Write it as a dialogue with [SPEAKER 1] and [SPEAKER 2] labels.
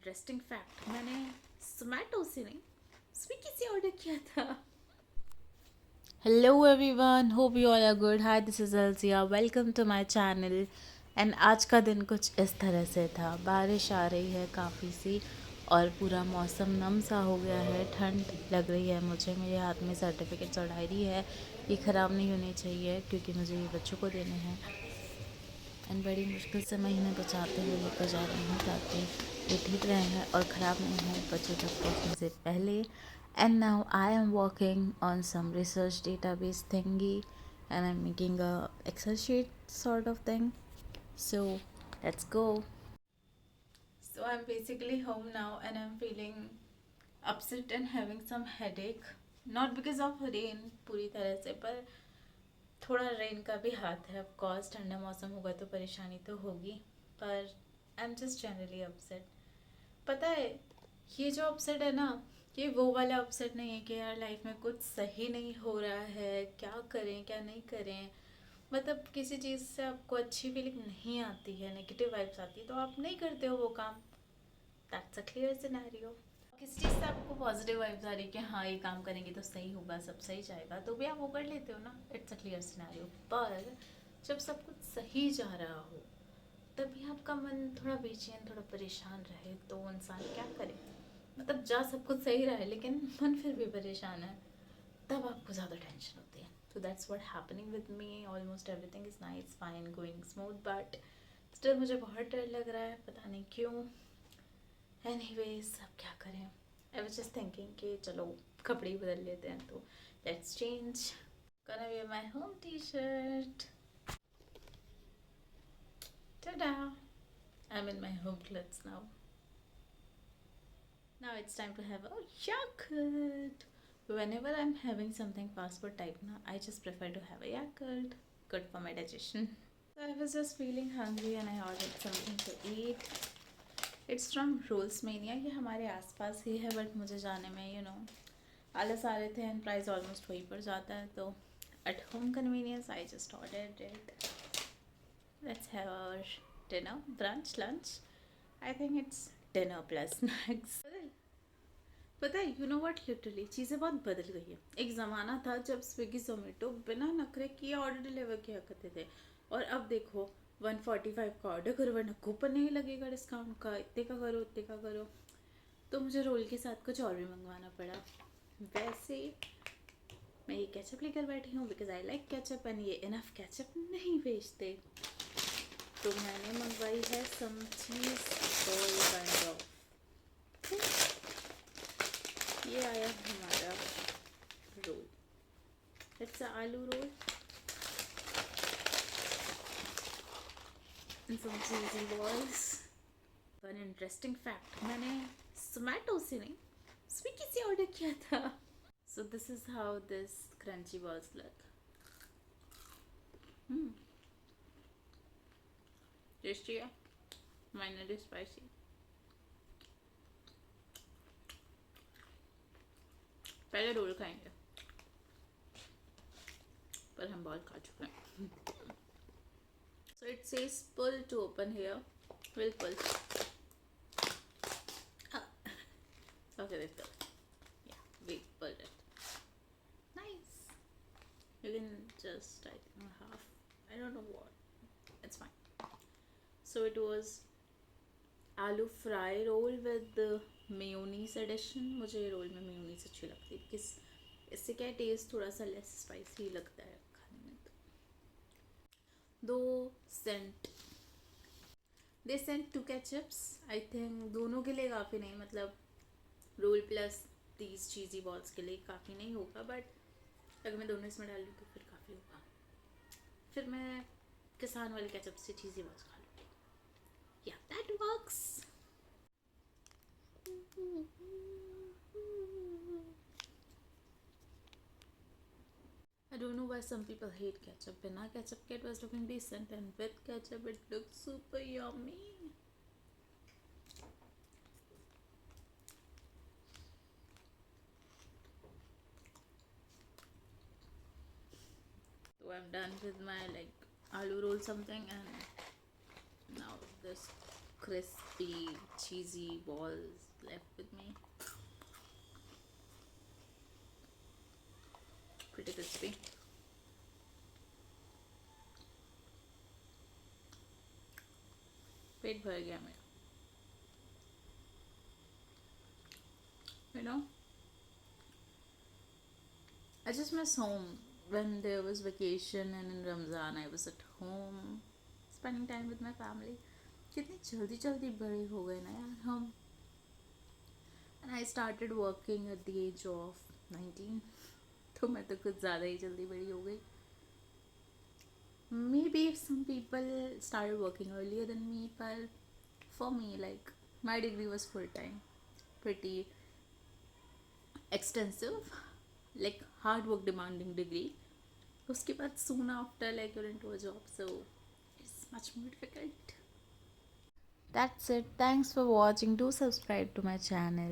[SPEAKER 1] Interesting fact, मैंने जोमेटो से नहीं स्विगी से ऑर्डर किया था।
[SPEAKER 2] Hello everyone, hope you all are good. Hi, this is Alzia. Welcome to my channel. And आज का दिन कुछ इस तरह से था। बारिश आ रही है काफ़ी सी और पूरा मौसम नम सा हो गया है। ठंड लग रही है मुझे। मेरे हाथ में सर्टिफिकेट्स और डायरी है। ये ख़राब नहीं होनी चाहिए क्योंकि मुझे ये बच्चों को देने हैं। एंड बड़ी मुश्किल से महीने बचाते हुए लेकर जा रही हूँ ताकि ये ठीक रहे हैं और ख़राब नहीं हो बच्चों तक पहुँचने से पहले. And now I am working on some research database thingy and I'm making a Excel sheet sort of thing. So let's go.
[SPEAKER 1] So I'm basically home now and I'm feeling upset and having some headache. Not because of rain पूरी तरह से, पर थोड़ा rain का भी हाथ है। Of course ठंडा मौसम होगा तो परेशानी तो होगी, पर I am just generally upset. पता है, ये जो अपसेट है ना, ये वो वाला अपसेट नहीं है कि यार लाइफ में कुछ सही नहीं हो रहा है, क्या करें क्या नहीं करें। मतलब किसी चीज़ से आपको अच्छी फीलिंग नहीं आती है, नेगेटिव वाइब्स आती है, तो आप नहीं करते हो वो काम। That's a clear scenario. किसी चीज़ से आपको पॉजिटिव वाइब्स आ रही है कि हाँ ये काम करेंगे तो सही होगा, सब सही जाएगा, तो भी आप वो कर लेते हो ना। It's a clear scenario. पर जब सब कुछ सही जा रहा हो तभी आपका मन थोड़ा बेचैन, थोड़ा परेशान रहे, तो इंसान क्या करे। मतलब जा सब कुछ सही रहा है लेकिन मन फिर भी परेशान है, तब आपको ज़्यादा टेंशन होती है। तो that's what happening with me. Almost everything is nice, fine, going smooth, but still मुझे बहुत डर लग रहा है, पता नहीं क्यों। एनीवेज, अब क्या करें। आई वाज जस्ट थिंकिंग कि चलो कपड़े ही बदल लेते हैं, तो let's change. Gonna wear my home t-shirt. Ta-da! I'm in my home clothes now. Now it's time to have a yogurt. Whenever I'm having something fast food type na, I just prefer to have a yogurt. Good for my digestion. So I was just feeling hungry and I ordered something to eat. It's from Rolls Mania. ये हमारे आसपास ही है, but मुझे जाने में आलस आ रहे थे एंड प्राइस ऑलमोस्ट वहीं पर जाता है, तो at home convenience I just ordered it. Let's have our dinner, brunch, lunch. I think it's dinner plus snacks. पता है, यू नो वट, लिटरली चीज़ें बहुत बदल गई है। एक ज़माना था जब स्विगी जोमेटो बिना नखरे किए ऑर्डर डिलीवर किया करते थे, और अब देखो 145 का ऑर्डर करो वरना कूपन नहीं लगेगा डिस्काउंट का, इतने का करो इतने का करो। तो मुझे रोल के साथ कुछ और भी मंगवाना पड़ा। वैसे मैं ये केचप लेकर बैठी हूँ because I like ketchup, and ये इनफ केचप नहीं बेचते, तो मैंने मंगवाई है some cheese ball kind of. ये आया हमारा roll, it's aloo roll and some cheesy balls. One interesting fact, मैंने जोमेटो से नहीं स्विगी से ऑर्डर किया था। So this is how this crunchy balls look. Tasty है, माइनरली स्पाइसी। पहले रोल खाएंगे, पर हम बहुत खा चुके हैं। So it says pull to open here. We'll pull. Ah. Okay, let's go. Yeah, we pulled it. Nice. You can just, I think, half. I don't know what. It's fine. So it was aloo fry roll with mayonnaise addition. मुझे ये role में mayonnaise अच्छी लगती है, किस इससे क्या test थोड़ा सा लेस स्पाइसी लगता है खाने में। तो 2 sent, they sent 2 ketchups. I think दोनों के लिए काफ़ी नहीं, मतलब रोल प्लस 30 चीज़ी बॉल्स के लिए काफ़ी नहीं होगा, बट अगर मैं दोनों इसमें डाल लूँ तो फिर काफ़ी होगा। फिर मैं किसान वाले केचप से चीज़ी बॉल्स खा लूँगी। या that works. I don't know why some people hate ketchup. Bina ketchup it was looking decent, and with ketchup it looked super yummy. So I'm done with my like aloo roll something, and now this crispy, cheesy balls left with me. Pretty crispy. पेट भर गया मेरा. You know, I just miss home. When there was vacation and in Ramzan I was at home spending time with my family. कितनी जल्दी जल्दी बड़े हो गए ना यार हम. And I started working at the age of 19. तो मैं तो कुछ ज़्यादा ही जल्दी बड़ी हो गई. Maybe some people started working earlier than me, but for me, like, my degree was full time, pretty extensive, like hard work demanding degree. उसके बाद soon after, like, you're into a job, so it's much more difficult.
[SPEAKER 2] That's it. Thanks for watching. Do subscribe to my channel.